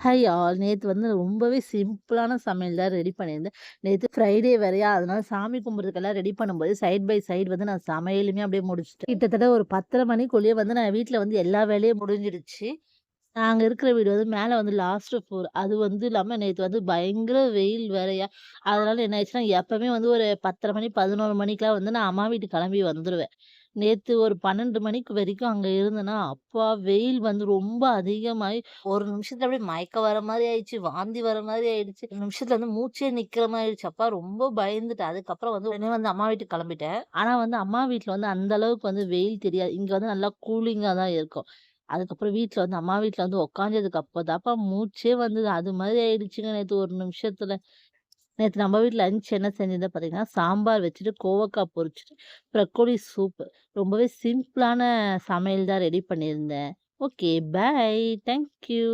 Hi all. நேத்து வந்து ரொம்பவே சிம்பிளான சமையல் தான் ரெடி பண்ணியிருந்தேன். நேத்து ஃப்ரைடே வேறயா, அதனால சாமி கும்பிட்றதுக்கெல்லாம் ரெடி பண்ணும்போது சைட் பை சைடு வந்து நான் சமையலுமே அப்படியே முடிச்சுட்டேன். கிட்டத்தட்ட ஒரு 10:30 மணிக்குள்ளேயே வந்து நான் வீட்ல வந்து எல்லா வேலையும் முடிஞ்சிடுச்சு. நாங்க இருக்கிற வீடு வந்து மேல வந்து லாஸ்ட் ஃப்ளோர். அது வந்து இல்லாம நேத்து வந்து பயங்கர வெயில் வேறயா, அதனால என்ன ஆயிடுச்சுன்னா, எப்பவுமே வந்து ஒரு 10:30 மணி, 11 மணிக்கெல்லாம் வந்து நான் அம்மா வீட்டுக்கு கிளம்பி வந்துருவேன். நேத்து ஒரு 12 மணிக்கு வரைக்கும் அங்க இருந்தேனா, அப்பா வெயில் வந்து ரொம்ப அதிகமாயி, ஒரு நிமிஷத்துல அப்படியே மயக்கம் வர மாரி ஆயிடுச்சு. வாந்தி வர மாரி ஆயிடுச்சு. ஒரு நிமிஷத்துல வந்து மூச்சே நிக்கிற மாரி ஆயிடுச்சு. அப்பா ரொம்ப பயந்துட்டேன். அதுக்கப்புறம் வந்து உடனே வந்து அம்மா வீட்டுக்கு கிளம்பிட்டேன். ஆனா வந்து அம்மா வீட்ல வந்து அந்த அளவுக்கு வந்து வெயில் தெரியாது. இங்க வந்து நல்லா கூலிங்கா தான் இருக்கும். அதுக்கப்புறம் வீட்ல வந்து அம்மா வீட்ல வந்து உட்காந்ததுக்கு அப்பதான்ப்பா மூச்சே வந்தது. அது மாரி ஆயிடுச்சுங்க நேத்து ஒரு நிமிஷத்துல. நேத்து நம்ம வீட்ல லஞ்ச் என்ன செஞ்சிருந்தேன் பார்த்தீங்கன்னா, சாம்பார் வச்சுட்டு, கோவக்கா பொரிச்சுட்டு, ப்ரக்கோலி சூப். ரொம்பவே சிம்பிளான சமையல் தான் ரெடி பண்ணியிருந்தேன். Okay, bye. Thank you.